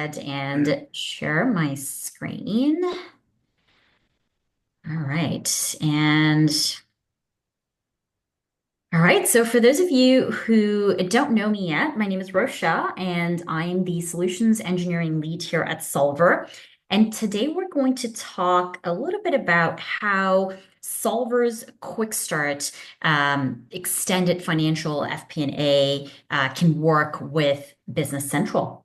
ahead and share my screen. All right. So for those of you who don't know me yet, my name is Rochelle, and I'm the Solutions Engineering Lead here at Solver. And today we're going to talk a little bit about how Solver's Quick Start extended financial FP&A can work with Business Central.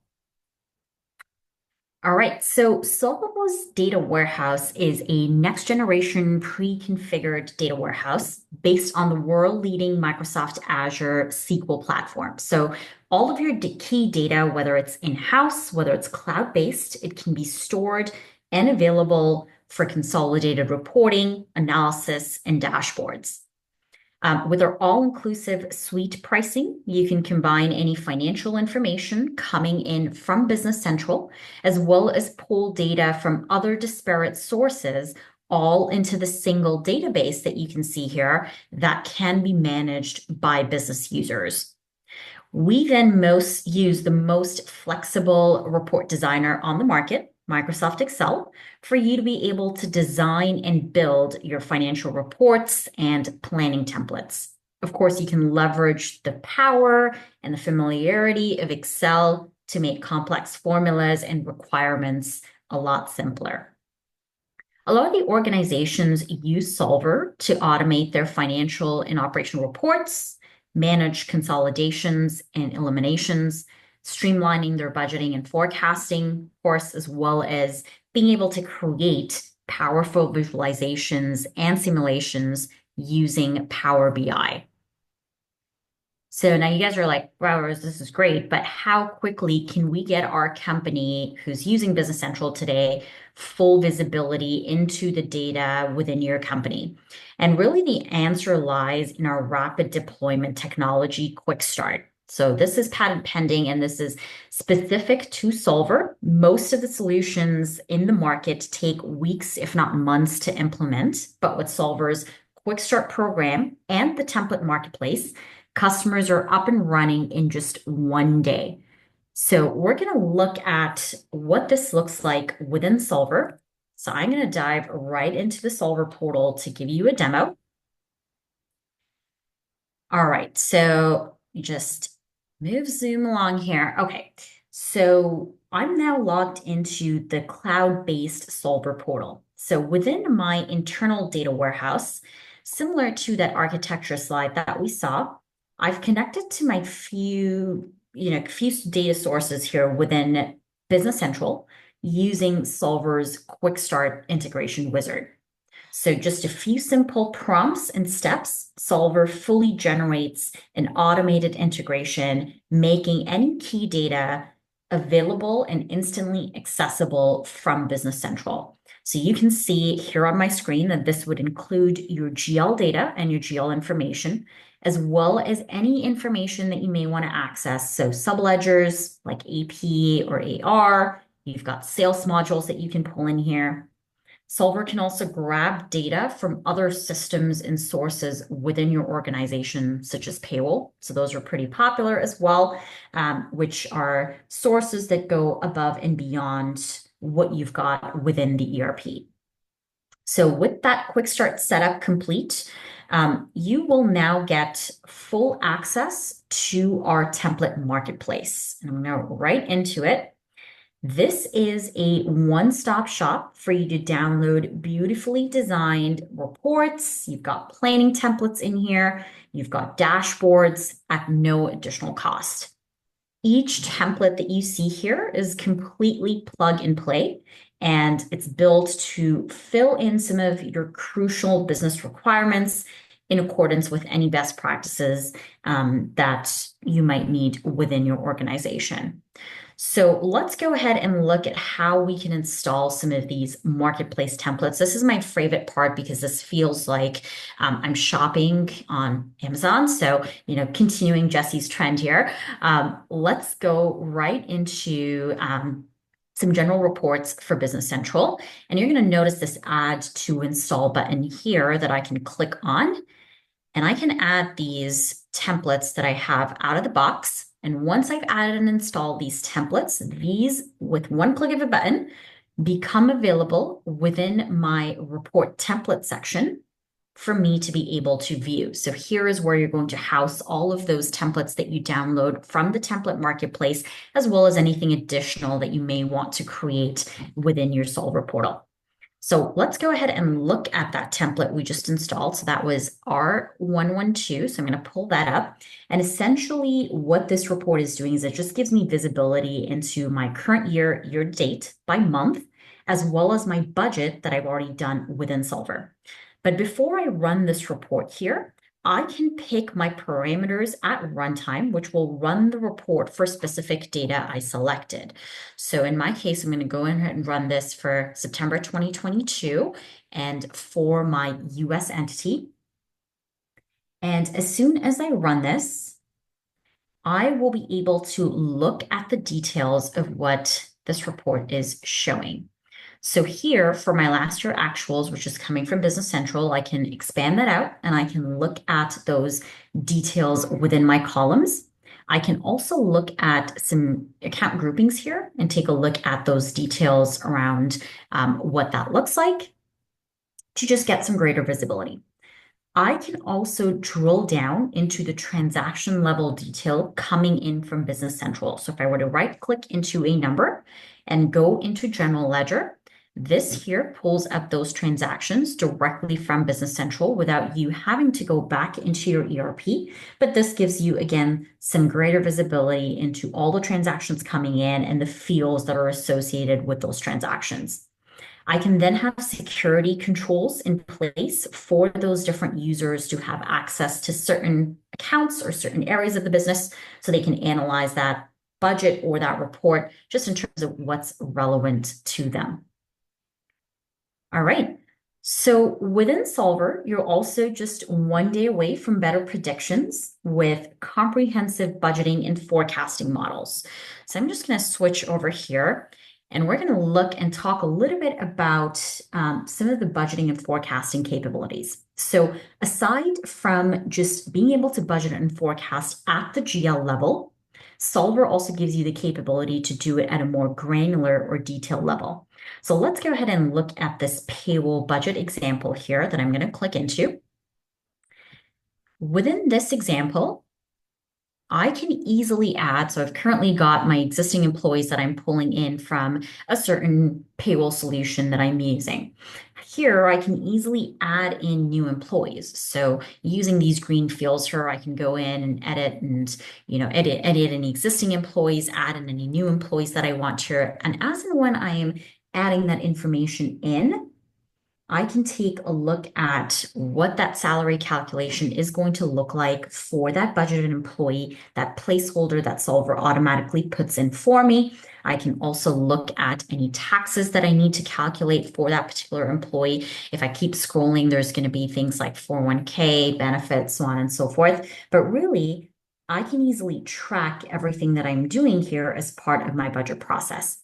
All right, so Solva's data warehouse is a next generation pre-configured data warehouse based on the world-leading Microsoft Azure SQL platform. So all of your key data, whether it's in-house, whether it's cloud-based, it can be stored and available for consolidated reporting, analysis, and dashboards. With our all-inclusive suite pricing, you can combine any financial information coming in from Business Central, as well as pull data from other disparate sources all into the single database that you can see here that can be managed by business users. We then use the most flexible report designer on the market, Microsoft Excel, for you to be able to design and build your financial reports and planning templates. Of course, you can leverage the power and the familiarity of Excel to make complex formulas and requirements a lot simpler. A lot of the organizations use Solver to automate their financial and operational reports, manage consolidations and eliminations, streamlining their budgeting and forecasting, of course, as well as being able to create powerful visualizations and simulations using Power BI. So now you guys are like, wow, this is great, but how quickly can we get our company who's using Business Central today full visibility into the data within your company? And really the answer lies in our rapid deployment technology, Quick Start. So this is patent pending, and this is specific to Solver. Most of the solutions in the market take weeks, if not months, to implement. But with Solver's Quick Start program and the template marketplace, customers are up and running in just one day. So we're going to look at what this looks like within Solver. So I'm going to dive right into the Solver portal to give you a demo. All right, so you just move Zoom along here. Okay, so I'm now logged into the cloud-based Solver portal. So within my internal data warehouse, similar to that architecture slide that we saw, I've connected to my few data sources here within Business Central using Solver's Quick Start integration wizard. So just a few simple prompts and steps, Solver fully generates an automated integration, making any key data available and instantly accessible from Business Central. So you can see here on my screen that this would include your GL data and your GL information, as well as any information that you may want to access. So subledgers like AP or AR, you've got sales modules that you can pull in here. Solver can also grab data from other systems and sources within your organization, such as payroll. So those are pretty popular as well, which are sources that go above and beyond what you've got within the ERP. So with that quick start setup complete, you will now get full access to our template marketplace. And I'm going to go right into it. This is a one-stop shop for you to download beautifully designed reports. You've got planning templates in here. You've got dashboards at no additional cost. Each template that you see here is completely plug and play, and it's built to fill in some of your crucial business requirements in accordance with any best practices that you might need within your organization. So let's go ahead and look at how we can install some of these marketplace templates. This is my favorite part because this feels like I'm shopping on Amazon. So, continuing Jesse's trend here, let's go right into some general reports for Business Central. And you're going to notice this add to install button here that I can click on. And I can add these templates that I have out of the box And once I've added and installed these templates, these with one click of a button become available within my report template section for me to be able to view. So here is where you're going to house all of those templates that you download from the template marketplace, as well as anything additional that you may want to create within your Solver portal. So let's go ahead and look at that template we just installed. So that was R112. So I'm going to pull that up. And essentially what this report is doing is it just gives me visibility into my current year date by month, as well as my budget that I've already done within Solver. But before I run this report here, I can pick my parameters at runtime, which will run the report for specific data I selected. So in my case, I'm going to go ahead and run this for September 2022 and for my US entity. And as soon as I run this, I will be able to look at the details of what this report is showing. So here for my last year actuals, which is coming from Business Central, I can expand that out and I can look at those details within my columns. I can also look at some account groupings here and take a look at those details around what that looks like to just get some greater visibility. I can also drill down into the transaction level detail coming in from Business Central. So if I were to right click into a number and go into General Ledger, this here pulls up those transactions directly from Business Central without you having to go back into your ERP. But this gives you, again, some greater visibility into all the transactions coming in and the fields that are associated with those transactions. I can then have security controls in place for those different users to have access to certain accounts or certain areas of the business so they can analyze that budget or that report just in terms of what's relevant to them. All right. So within Solver, you're also just one day away from better predictions with comprehensive budgeting and forecasting models. So I'm just going to switch over here and we're going to look and talk a little bit about some of the budgeting and forecasting capabilities. So aside from just being able to budget and forecast at the GL level, Solver also gives you the capability to do it at a more granular or detailed level. So let's go ahead and look at this payroll budget example here that I'm going to click into. Within this example, I can easily add, so I've currently got my existing employees that I'm pulling in from a certain payroll solution that I'm using. Here, I can easily add in new employees. So using these green fields here, I can go in and edit and, edit any existing employees, add in any new employees that I want here. And as and when I am adding that information in, I can take a look at what that salary calculation is going to look like for that budgeted employee, that placeholder that Solver automatically puts in for me. I can also look at any taxes that I need to calculate for that particular employee. If I keep scrolling, there's going to be things like 401k, benefits, so on and so forth. But really, I can easily track everything that I'm doing here as part of my budget process.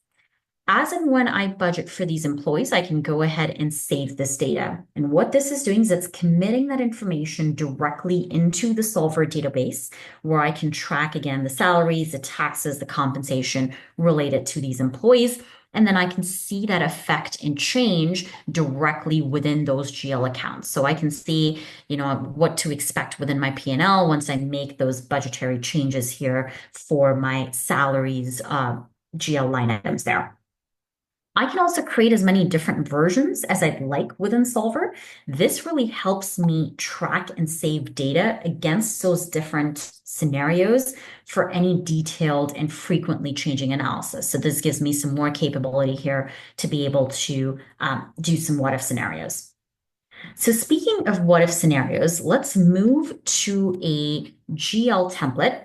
As and when I budget for these employees, I can go ahead and save this data. And what this is doing is it's committing that information directly into the Solver database where I can track again the salaries, the taxes, the compensation related to these employees. And then I can see that effect and change directly within those GL accounts. So I can see, what to expect within my P&L once I make those budgetary changes here for my salaries, GL line items there. I can also create as many different versions as I'd like within Solver. This really helps me track and save data against those different scenarios for any detailed and frequently changing analysis. So this gives me some more capability here to be able to do some what if scenarios. So speaking of what if scenarios, let's move to a GL template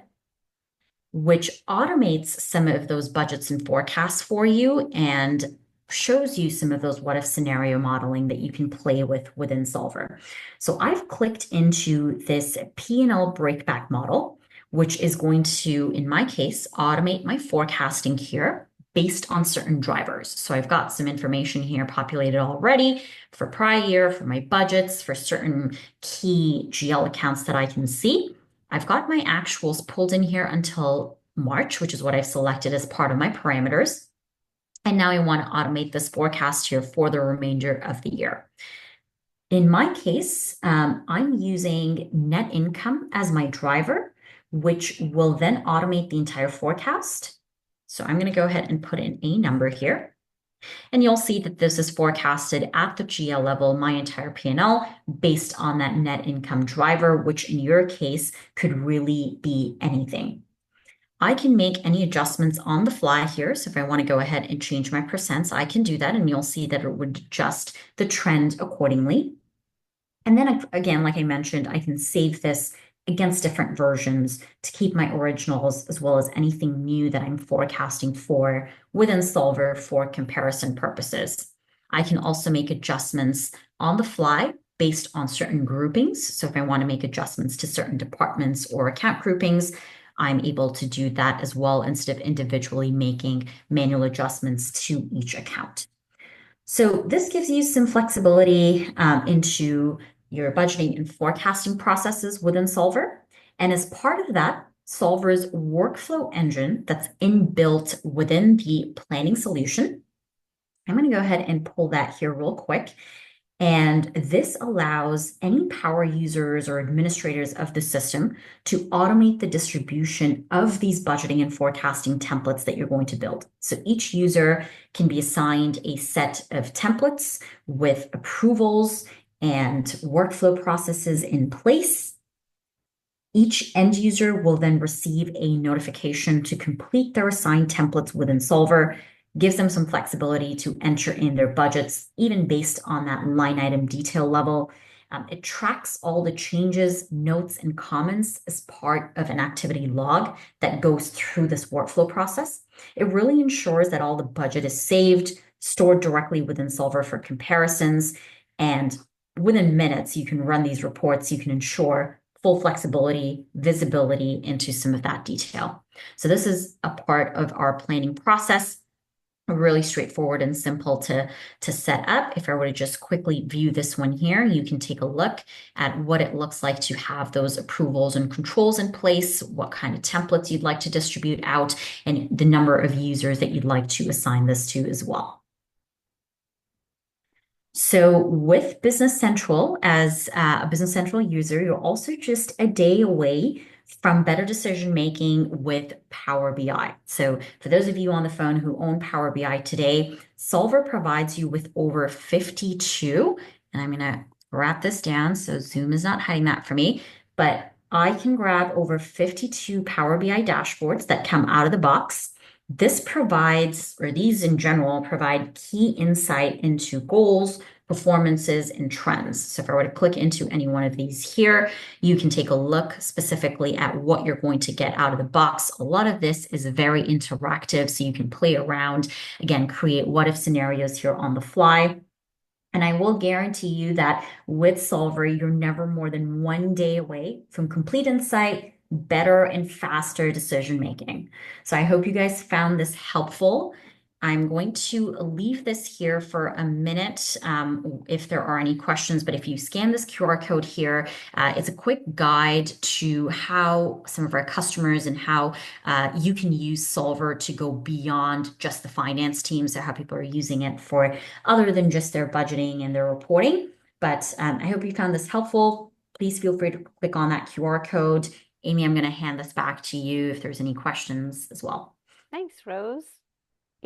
which automates some of those budgets and forecasts for you and shows you some of those what if scenario modeling that you can play with within Solver. So I've clicked into this P&L breakback model, which is going to, in my case, automate my forecasting here based on certain drivers. So I've got some information here populated already for prior year, for my budgets, for certain key GL accounts that I can see. I've got my actuals pulled in here until March, which is what I've selected as part of my parameters. And now I want to automate this forecast here for the remainder of the year. In my case, I'm using net income as my driver, which will then automate the entire forecast. So I'm going to go ahead and put in a number here. And you'll see that this is forecasted at the GL level, my entire P&L, based on that net income driver, which in your case could really be anything. I can make any adjustments on the fly here. So if I want to go ahead and change my percents, I can do that. And you'll see that it would adjust the trend accordingly. And then again, like I mentioned, I can save this against different versions to keep my originals as well as anything new that I'm forecasting for within Solver for comparison purposes. I can also make adjustments on the fly based on certain groupings. So if I want to make adjustments to certain departments or account groupings, I'm able to do that as well instead of individually making manual adjustments to each account. So this gives you some flexibility into your budgeting and forecasting processes within Solver. And as part of that, Solver's workflow engine that's inbuilt within the planning solution, I'm going to go ahead and pull that here real quick. And this allows any power users or administrators of the system to automate the distribution of these budgeting and forecasting templates that you're going to build. So each user can be assigned a set of templates with approvals and workflow processes in place. Each end user will then receive a notification to complete their assigned templates within Solver, gives them some flexibility to enter in their budgets, even based on that line item detail level. It tracks all the changes, notes, and comments as part of an activity log that goes through this workflow process. It really ensures that all the budget is saved, stored directly within Solver for comparisons, and within minutes, you can run these reports. You can ensure full flexibility, visibility into some of that detail. So this is a part of our planning process, really straightforward and simple to set up. If I were to just quickly view this one here, you can take a look at what it looks like to have those approvals and controls in place, what kind of templates you'd like to distribute out, and the number of users that you'd like to assign this to as well. So with Business Central, as a Business Central user, you're also just a day away from better decision making with Power BI. So for those of you on the phone who own Power BI today, Solver provides you with over 52, and I'm going to wrap this down so Zoom is not hiding that for me, but I can grab over 52 Power BI dashboards that come out of the box. This provides, or these in general, provide key insight into goals, performances, and trends. So if I were to click into any one of these here, you can take a look specifically at what you're going to get out of the box. A lot of this is very interactive, so you can play around, again, create what-if scenarios here on the fly. And I will guarantee you that with Solver, you're never more than one day away from complete insight, better and faster decision making. So I hope you guys found this helpful. I'm going to leave this here for a minute if there are any questions, but if you scan this QR code here, it's a quick guide to how some of our customers and how you can use Solver to go beyond just the finance team, so how people are using it for other than just their budgeting and their reporting. But I hope you found this helpful. Please feel free to click on that QR code. Amy, I'm going to hand this back to you if there's any questions as well. Thanks, Rose.